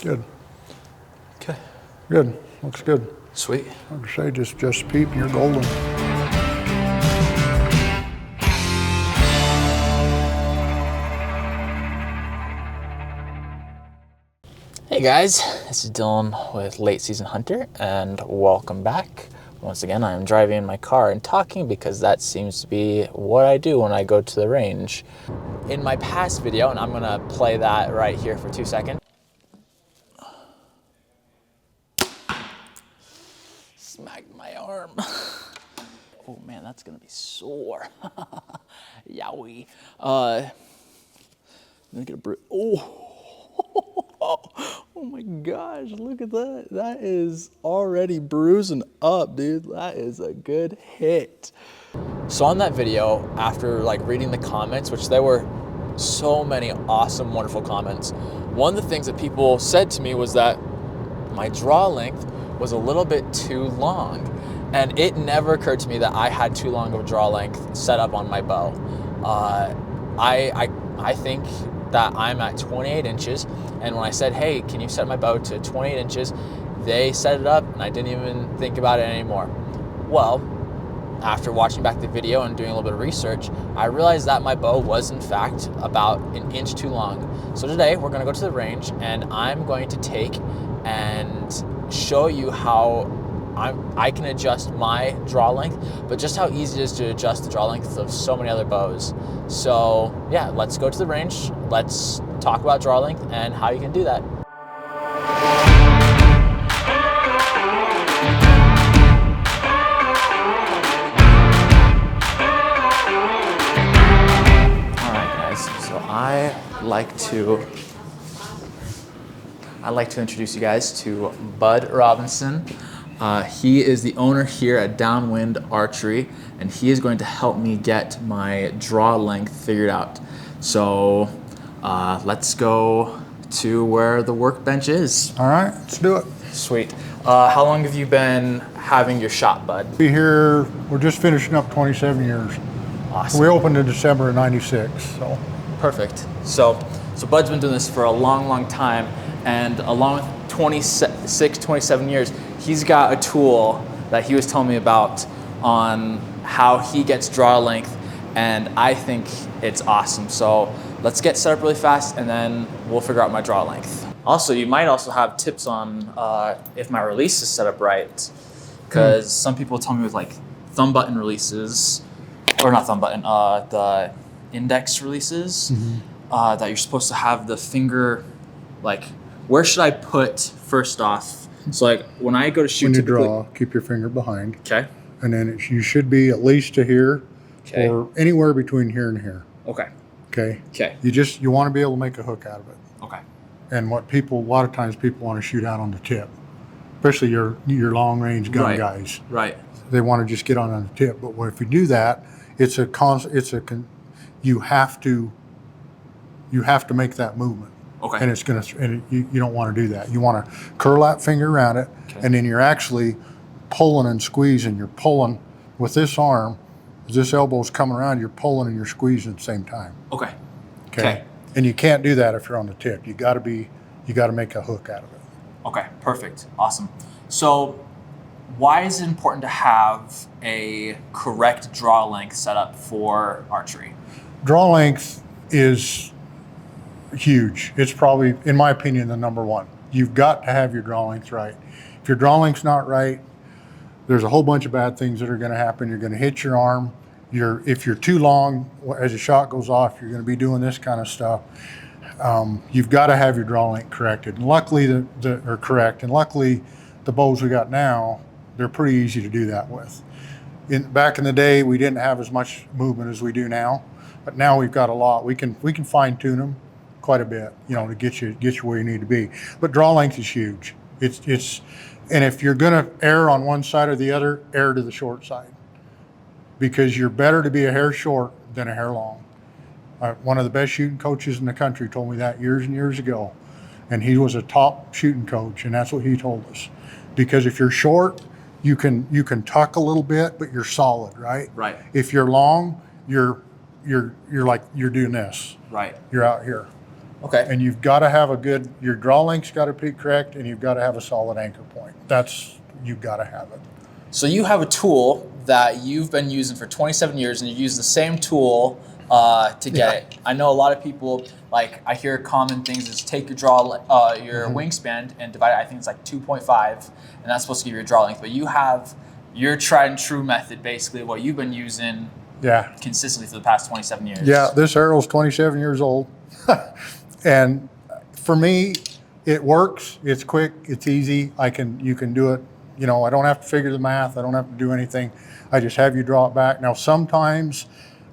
Good. Okay. Good. Looks good. Sweet. I would say just Peep and you're golden. Hey guys, this is Dylan with Late Season Hunter, and welcome back. Once again, I am driving in my car and talking because that seems to be what I do when I go to the range. In my past video, and I'm gonna play that right here for 2 seconds. Smacked my arm. Oh man, that's gonna be sore. Yowie. Let me get a bruise. Oh my gosh, look at that. That is already bruising up, dude. That is a good hit. So on that video, after like reading the comments, which there were so many awesome, wonderful comments, one of the things that people said to me was that my draw length was a little bit too long. And it never occurred to me that I had too long of a draw length set up on my bow. I think that I'm at 28 inches, and when I said, hey, can you set my bow to 28 inches, they set it up and I didn't even think about it anymore. Well, after watching back the video and doing a little bit of research, I realized that my bow was in fact about an inch too long. So today we're gonna go to the range and I'm going to take and show you how I can adjust my draw length, but just how easy it is to adjust the draw length of so many other bows. So yeah, let's go to the range. Let's talk about draw length and how you can do that. All right, guys. So I like to introduce you guys to Bud Robinson. He is the owner here at Downwind Archery, and he is going to help me get my draw length figured out. So let's go to where the workbench is. All right, let's do it. Sweet. How long have you been having your shop, Bud? Be here, we're just finishing up 27 years. Awesome. We opened in December of 96, so. Perfect. So Bud's been doing this for a long, long time, and along with 27 years, he's got a tool that he was telling me about on how he gets draw length, and I think it's awesome. So let's get set up really fast and then we'll figure out my draw length. Also, you might also have tips on if my release is set up right, because some people tell me with like thumb button releases, or not thumb button, the index releases, that you're supposed to have the finger, like, where should I put first off? So like when I go to shoot, when you draw, keep your finger behind. Okay. And then you should be at least to here, okay, or anywhere between here and here. Okay. Okay. Okay. You want to be able to make a hook out of it. Okay. And a lot of times people want to shoot out on the tip, especially your long range gun guys. Right. They want to just get on the tip. But if you do that, you have to make that movement. Okay. And you don't want to do that. You want to curl that finger around it, and then you're actually pulling and squeezing. You're pulling with this arm, as this elbow's coming around, you're pulling and you're squeezing at the same time. Okay. Okay. And you can't do that if you're on the tip. You got to make a hook out of it. Okay, perfect. Awesome. So why is it important to have a correct draw length set up for archery? Draw length is huge. It's probably, in my opinion, the number one. You've got to have your draw length right. If your draw length's not right, there's a whole bunch of bad things that are going to happen. You're going to hit your arm. If you're too long, as a shot goes off, you're going to be doing this kind of stuff. You've got to have your draw length corrected. And luckily, luckily, the bows we got now, they're pretty easy to do that with. Back in the day, we didn't have as much movement as we do now, but now we've got a lot. We can fine tune them quite a bit, to get you where you need to be. But draw length is huge. And if you're going to err on one side or the other, err to the short side, because you're better to be a hair short than a hair long. One of the best shooting coaches in the country told me that years and years ago, and he was a top shooting coach, and that's what he told us. Because if you're short, you can tuck a little bit, but you're solid, right? Right. If you're long, you're like you're doing this. Right. You're out here. Okay. And you've got to have your draw length's got to be correct, and you've got to have a solid anchor point. You've got to have it. So you have a tool that you've been using for 27 years, and you use the same tool to get it. I know a lot of people, like I hear common things is take your your wingspan and divide it. I think it's like 2.5, and that's supposed to give you your draw length. But you have your tried and true method, basically what you've been using consistently for the past 27 years. Yeah, this arrow's 27 years old. And for me, it works. It's quick. It's easy. You can do it. You know, I don't have to figure the math. I don't have to do anything. I just have you draw it back. Now, sometimes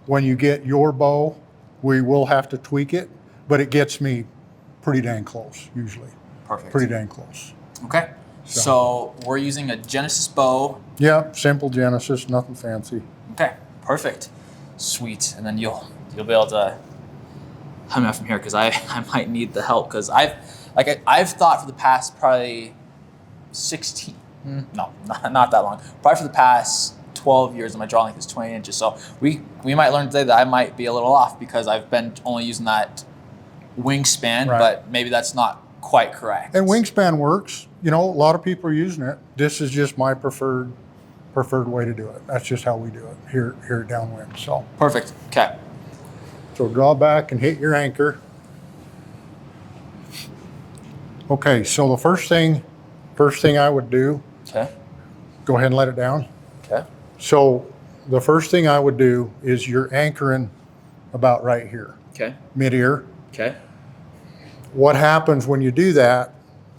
when you get your bow, we will have to tweak it, but it gets me pretty dang close, usually. Perfect. Pretty dang close. Okay. So we're using a Genesis bow. Yeah, simple Genesis, nothing fancy. Okay, perfect. Sweet. And then you'll be able to help me out from here, because I might need the help, because I've thought for the past probably 16, no, not that long, probably for the past 12 years my draw length is 20 inches. So we might learn today that I might be a little off, because I've been only using that wingspan, but maybe that's not quite correct. And wingspan works. You know, a lot of people are using it. This is just my preferred way to do it. That's just how we do it here at Downwind. So perfect. Okay. So draw back and hit your anchor. Okay, so the first thing I would do, go ahead and let it down. Okay. So the first thing I would do is you're anchoring about right here. Okay. Mid-ear. Okay. What happens when you do that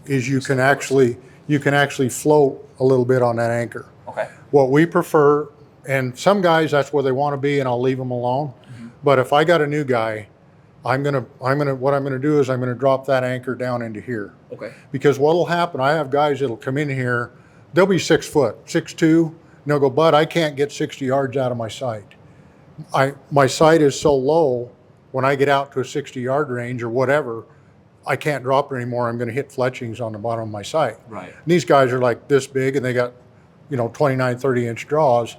is you can actually float a little bit on that anchor. Okay. What we prefer, and some guys that's where they want to be, and I'll leave them alone. But if I got a new guy, what I'm gonna do is I'm gonna drop that anchor down into here. Okay. Because what'll happen, I have guys that'll come in here, they'll be 6 foot, 6'2", and they'll go, "Bud, I can't get 60 yards out of my sight. My sight is so low, when I get out to a 60-yard range or whatever, I can't drop it anymore. I'm gonna hit fletchings on the bottom of my sight." Right. And these guys are like this big, and they got, 29, 30-inch draws.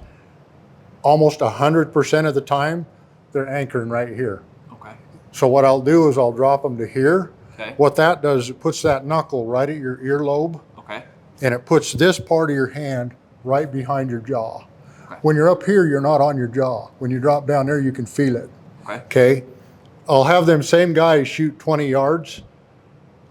Almost 100% of the time, they're anchoring right here. Okay. So what I'll do is I'll drop them to here. Okay. What that does, it puts that knuckle right at your earlobe. Okay. And it puts this part of your hand right behind your jaw. Okay. When you're up here, you're not on your jaw. When you drop down there, you can feel it. Okay. Okay. I'll have them same guys shoot 20 yards.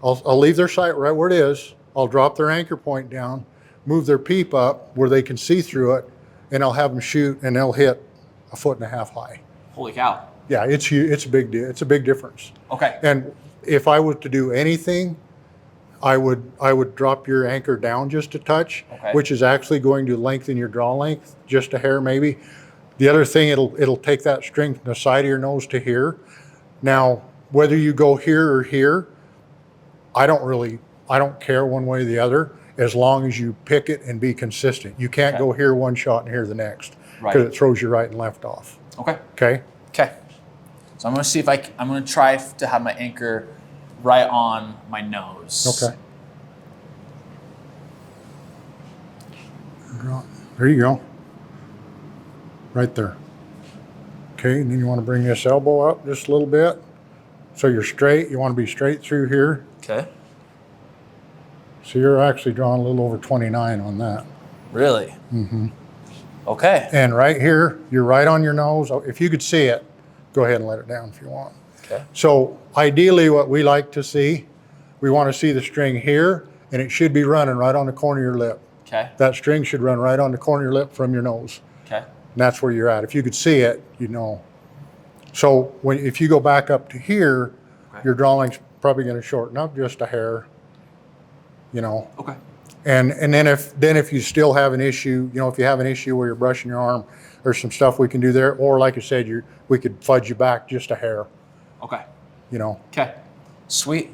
I'll leave their sight right where it is. I'll drop their anchor point down, move their peep up where they can see through it, and I'll have them shoot, and they'll hit 1.5 feet high. Holy cow. Yeah, it's huge. It's a big deal. It's a big difference. Okay. And if I was to do anything, I would drop your anchor down just a touch, which is actually going to lengthen your draw length just a hair maybe. The other thing, it'll take that string from the side of your nose to here. Now, whether you go here or here, I don't care one way or the other, as long as you pick it and be consistent. You can't go here one shot and here the next, because it throws you right and left off. Okay. Okay. Okay. So I'm going to see if I'm going to try to have my anchor right on my nose. Okay. There you go. Right there. Okay, and then you want to bring this elbow up just a little bit. So you're straight. You want to be straight through here. Okay. So you're actually drawing a little over 29 on that. Really? Mm-hmm. Okay. And right here, you're right on your nose. If you could see it, go ahead and let it down if you want. Okay. So ideally what we like to see, we want to see the string here, and it should be running right on the corner of your lip. Okay. That string should run right on the corner of your lip from your nose. Okay. And that's where you're at. If you could see it, you'd know. So if you go back up to here, your draw length's probably going to shorten up just a hair, Okay. And then if you still have an issue, if you have an issue where you're brushing your arm, there's some stuff we can do there. Or like I said, we could fudge you back just a hair. Okay. Okay. Sweet.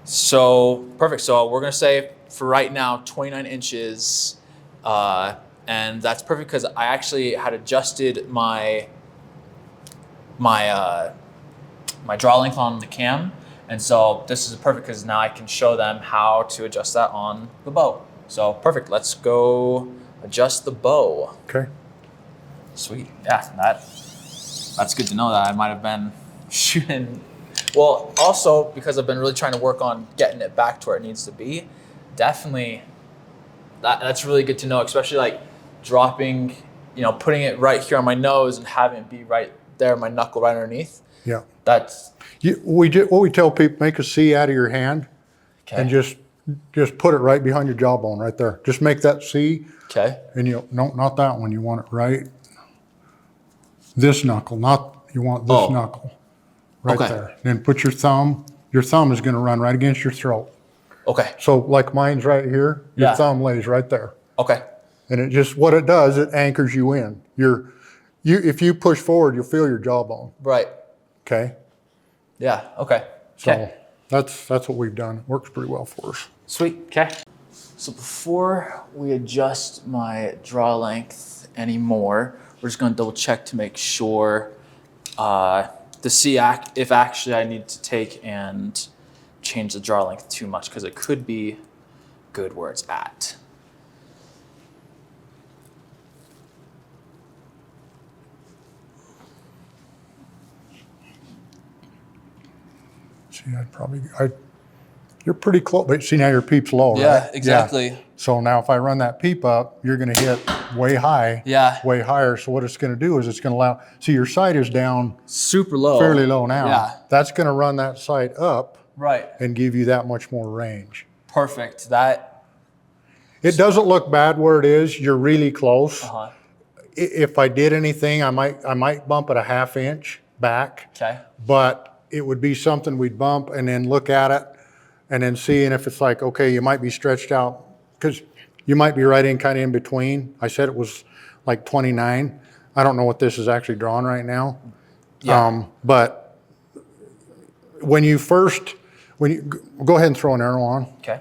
So perfect. So we're gonna say for right now 29 inches, and that's perfect because I actually had adjusted my draw length on the cam, and so this is perfect because now I can show them how to adjust that on the bow. So perfect. Let's go adjust the bow. Okay. Sweet. Yeah, that's good to know that I might have been shooting Well, also because I've been really trying to work on getting it back to where it needs to be, definitely that's really good to know, especially like dropping, putting it right here on my nose and having it be right there, my knuckle right underneath. Yeah. That's what we tell people, make a C out of your hand and just put it right behind your jawbone right there. Just make that C. Okay. And no, not that one. You want it right. This knuckle, you want this knuckle right there. Then put your thumb is going to run right against your throat. Okay. So like mine's right here, your thumb lays right there. Okay. And it just, what it does, it anchors you in. If you push forward, you'll feel your jawbone. Right. Okay. Yeah. Okay. So that's what we've done. It works pretty well for us. Sweet. Okay. So before we adjust my draw length anymore, we're just going to double check to make sure to see if actually I need to take and change the draw length too much, because it could be good where it's at. See, you're pretty close, but see now your peep's low, Yeah, right? exactly. Yeah. So now if I run that peep up, you're going to hit way high, way higher. So what it's going to do is it's going to allow, see your sight is down super low, fairly low now. Yeah. That's going to run that sight up, right, and give you that much more range. Perfect. It doesn't look bad where it is. You're really close. Uh-huh. If I did anything, I might bump it a 1/2 inch back. Okay. But it would be something we'd bump and then look at it and then see, and if it's like, okay, you might be stretched out, because you might be right in kind of in between. I said it was like 29. I don't know what this is actually drawn right now. Yeah. But when you go ahead and throw an arrow on. Okay.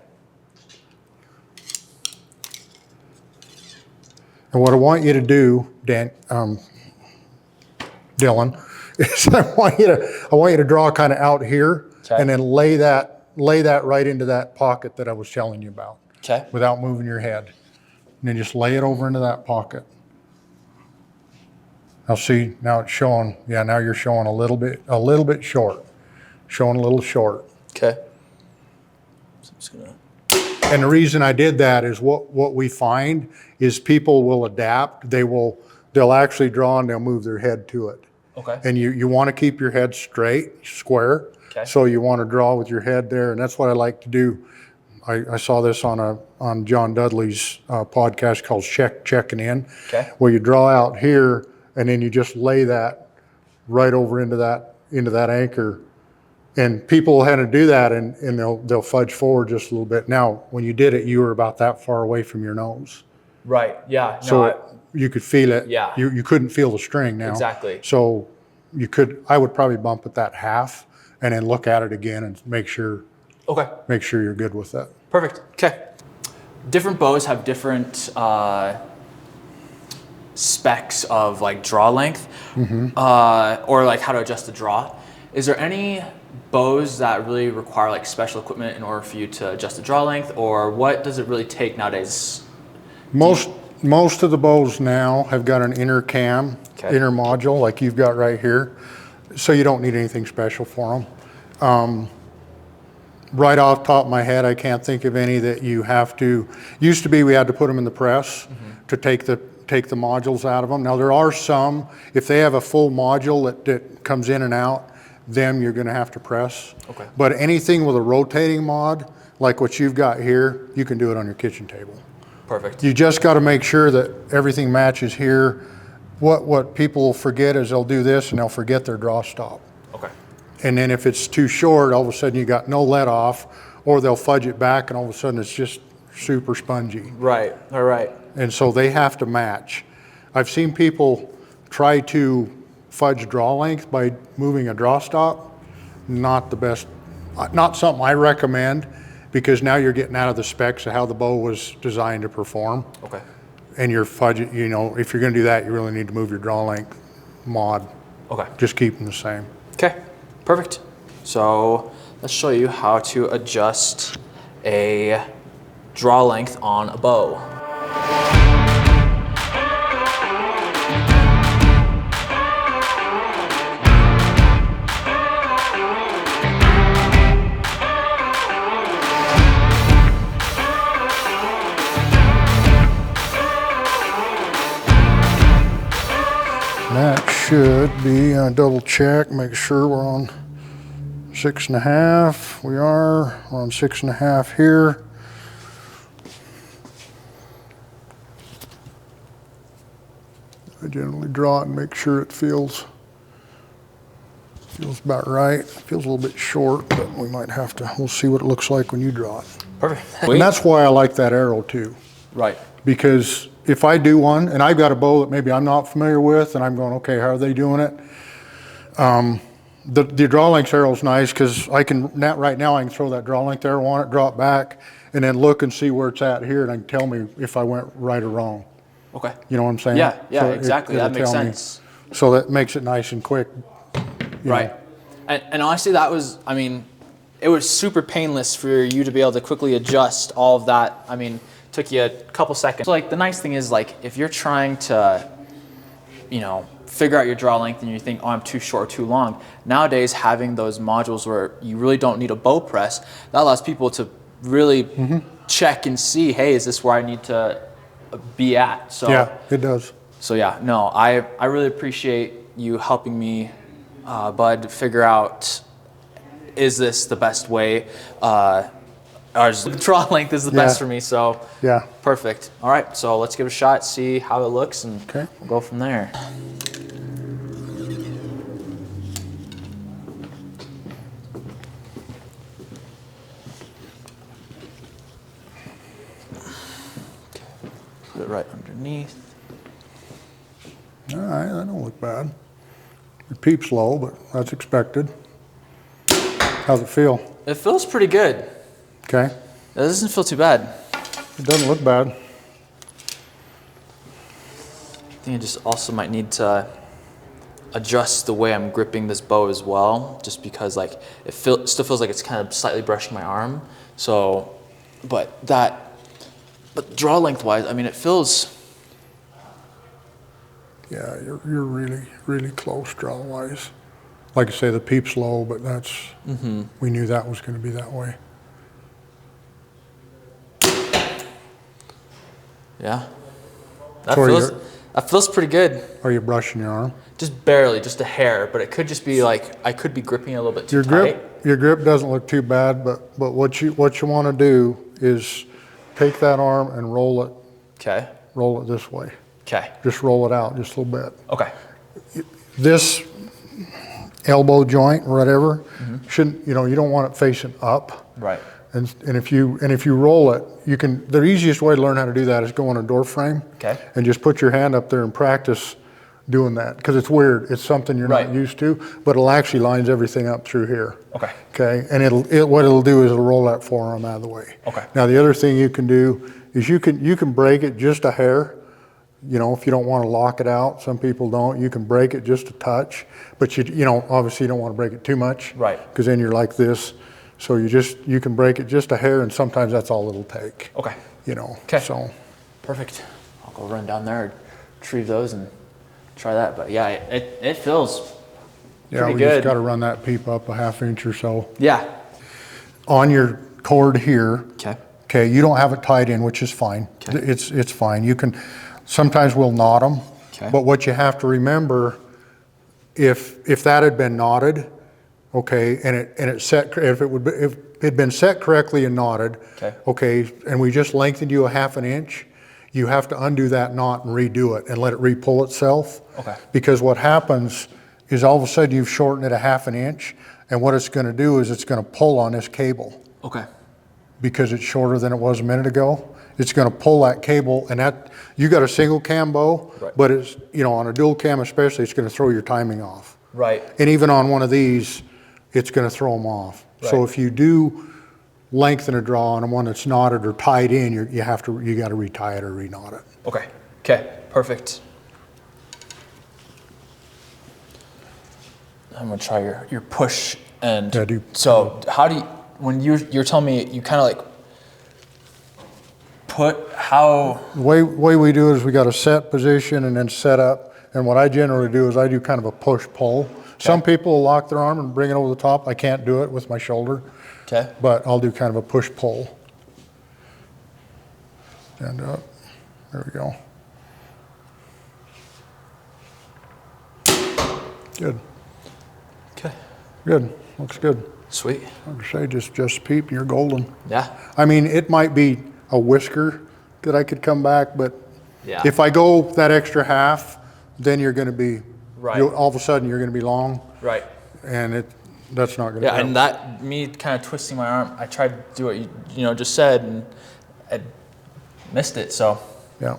And what I want you to do, Dylan, is I want you to draw kind of out here, and then lay that right into that pocket that I was telling you about. Okay. Without moving your head. And then just lay it over into that pocket. Now see, now it's showing, now you're showing a little bit short. Showing a little short. Okay. So I'm just gonna... And the reason I did that is what we find is people will adapt. They'll actually draw and they'll move their head to it. Okay. And you want to keep your head straight, square. Okay. So you want to draw with your head there, and that's what I like to do. I saw this on John Dudley's podcast called Checking In, where you draw out here and then you just lay that right over into that anchor. And people will have to do that, and they'll fudge forward just a little bit. Now, when you did it, you were about that far away from your nose. Right. Yeah. So you could feel it. Yeah. You couldn't feel the string now. Exactly. So I would probably bump it that 1/2 and then look at it again and make sure you're good with that. Perfect. Okay. Different bows have different specs of like draw length, or like how to adjust the draw. Is there any bows that really require like special equipment in order for you to adjust the draw length, or what does it really take nowadays? Most of the bows now have got an inner cam, inner module like you've got right here, so you don't need anything special for them. Right off the top of my head, I can't think of any that you have to. Used to be we had to put them in the press to take the modules out of them. Now there are some, if they have a full module that comes in and out, them you're going to have to press. Okay. But anything with a rotating mod, like what you've got here, you can do it on your kitchen table. Perfect. You just got to make sure that everything matches here. What people forget is they'll do this and they'll forget their draw stop. Okay. And then if it's too short, all of a sudden you got no let off, or they'll fudge it back and all of a sudden it's just super spongy. Right. All right. And so they have to match. I've seen people try to fudge draw length by moving a draw stop. Not the best, not something I recommend, because now you're getting out of the specs of how the bow was designed to perform. Okay. And you're fudging, if you're going to do that, you really need to move your draw length mod. Okay. Just keep them the same. Okay, perfect. So let's show you how to adjust a draw length on a bow. should be, double check, make sure we're on 6.5. We are, we're on 6.5 here. I generally draw it and make sure it feels about right. It feels a little bit short, but we might have to, we'll see what it looks like when you draw it. Perfect. And that's why I like that arrow too. Right. Because if I do one, and I've got a bow that maybe I'm not familiar with, and I'm going, okay, how are they doing it? The draw length arrow is nice because I can, right now I can throw that draw length arrow on it, draw it back, and then look and see where it's at here, and I can tell me if I went right or wrong. Okay. You know what I'm saying? Yeah, yeah, So exactly. That makes tell me. sense. So that makes it nice and quick. Right. And honestly, that was, I mean, it was super painless for you to be able to quickly adjust all of that. I mean, took you a couple seconds. So like the nice thing is like if you're trying to, you know, figure out your draw length and you think, oh, I'm too short or too long. Nowadays, having those modules where you really don't need a bow press, that allows people to really check and see, hey, is this where I need to be at? So Yeah, it does. So yeah, no, I really appreciate you helping me, Bud, figure out, is this the best way? Our draw length is the best for me, so yeah, perfect. All right, so let's give it a shot, see how it looks, and we'll go from there. Put it right underneath. All right, that don't look bad. Your Peep's low, but that's expected. How's it feel? It feels pretty good. Okay. It doesn't feel too bad. It doesn't look bad. I think I just also might need to adjust the way I'm gripping this bow as well, just because like it still feels like it's kind of slightly brushing my arm. So, but draw length wise, I mean, it feels. Yeah, you're really, really close draw wise. Like I say, the Peep's low, but that's, we knew that was going to be that way. Yeah. That feels pretty good. Are you brushing your arm? Just barely, just a hair, but it could just be like, I could be gripping it a little bit too tight. Your grip doesn't look too bad, but what you want to do is take that arm and roll it. Okay. Roll it this way. Okay. Just roll it out just a little bit. Okay. This elbow joint or whatever shouldn't, you don't want it facing up. Right. And if you roll it, you can. The easiest way to learn how to do that is go on a door frame. Okay. And just put your hand up there and practice doing that, because it's weird. It's something you're not used to, but it'll actually lines everything up through here. Okay. Okay. And what it'll do is it'll roll that forearm out of the way. Okay. Now the other thing you can do is you can break it just a hair. If you don't want to lock it out, some people don't. You can break it just a touch, but obviously you don't want to break it too much. Right. Because then you're like this. So you can break it just a hair, and sometimes that's all it'll take. Okay. Okay. So. Perfect. I'll go run down there, retrieve those, and try that. But yeah, it feels pretty good. Yeah, we just got to run that Peep up a ½ inch or so. Yeah. On your cord here. Okay. Okay. You don't have it tied in, which is fine. Okay. It's fine. You can. Sometimes we'll knot them. Okay. But what you have to remember, if that had been knotted. Okay, and it set, if it had been set correctly and knotted, okay, and we just lengthened you a ½ inch, you have to undo that knot and redo it and let it re-pull itself. Okay. Because what happens is all of a sudden you've shortened it a ½ inch, and what it's going to do is it's going to pull on this cable. Okay. Because it's shorter than it was a minute ago. It's going to pull that cable, and that you got a single cam bow, but it's on a dual cam especially, it's going to throw your timing off. Right. And even on one of these, it's going to throw them off. Right. So if you do lengthen a draw on one that's knotted or tied in, you got to retie it or re-knot it. Okay. Okay. Perfect. I'm gonna try your push and. Yeah, so how do you, when you're telling me you kind of like put how? The way we do it is we got a set position and then set up. And what I generally do is I do kind of a push pull. Some people will lock their arm and bring it over the top. I can't do it with my shoulder. Okay. But I'll do kind of a push pull. Stand up. There we go. Good. Okay. Good. Looks good. Sweet. I would say just Peep, you're golden. Yeah. I mean, it might be a whisker that I could come back, but Yeah. if I go that extra half, then you're going to be, Right. all of a sudden you're going to be long, Right. and that's not going to Yeah, and that, me kind of twisting my arm, I tried to do what you just said, and I missed it, so. Yeah.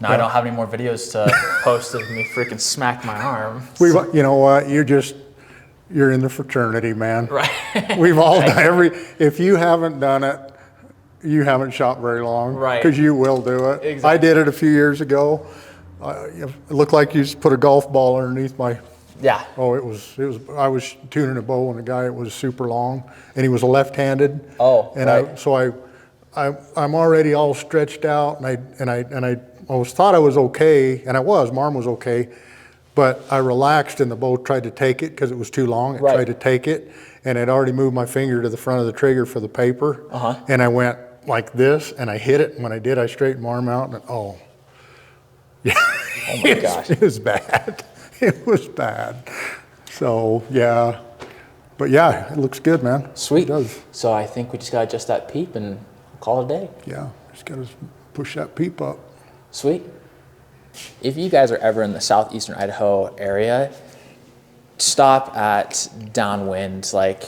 Now I don't have any more videos to post of me freaking smack my arm. You know what? You're in the fraternity, man. Right. We've all done if you haven't done it, you haven't shot very long. Right. Because you will do it. Exactly. I did it a few years ago. It looked like you just put a golf ball underneath my. Yeah. Oh, it was. I was tuning a bow, and the guy was super long, and he was left-handed. Oh, and right. I'm already all stretched out, and I always thought I was okay, and I was. Marm was okay, but I relaxed, and the bow tried to take it because it was too long. It Right. tried to take it, and I'd already moved my finger to the front of the trigger for the paper, and I went like this, and I hit it. And when I did, I straightened my arm out, and yeah, Oh my gosh. it was bad. It was bad. So yeah, but yeah, it looks good, man. Sweet. It does. So I think we just got to adjust that peep and call it a day. Yeah, just gotta push that Peep up. Sweet. If you guys are ever in the South Eastern Idaho area, stop at Downwind. Like,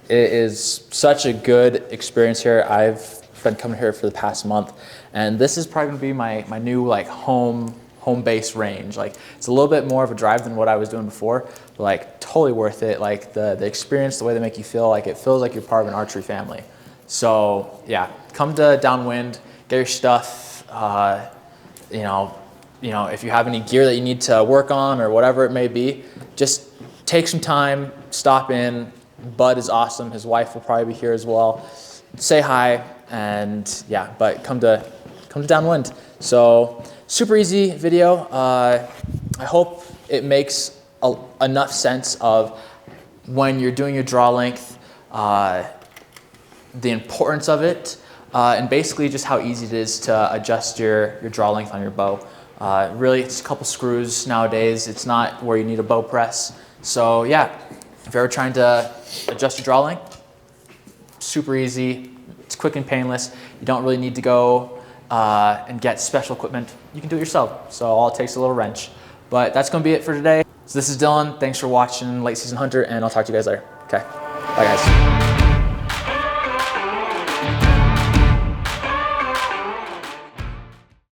it is such a good experience here. I've been coming here for the past month, and this is probably gonna be my new like home base range. Like, it's a little bit more of a drive than what I was doing before, but like totally worth it. Like the experience, the way they make you feel, like it feels like you're part of an archery family. So yeah, come to Downwind, get your stuff. If you have any gear that you need to work on or whatever it may be, just take some time, stop in. Bud is awesome. His wife will probably be here as well. Say hi, and yeah, but come to Downwind. So super easy video. I hope it makes enough sense of when you're doing your draw length, the importance of it, and basically just how easy it is to adjust your draw length on your bow. Really, it's a couple screws nowadays. It's not where you need a bow press. So yeah, if you're ever trying to adjust your draw length, super easy. It's quick and painless. You don't really need to go and get special equipment. You can do it yourself. So all it takes is a little wrench. But that's gonna be it for today. So this is Dylan. Thanks for watching Late Season Hunter, and I'll talk to you guys later. Okay, bye guys.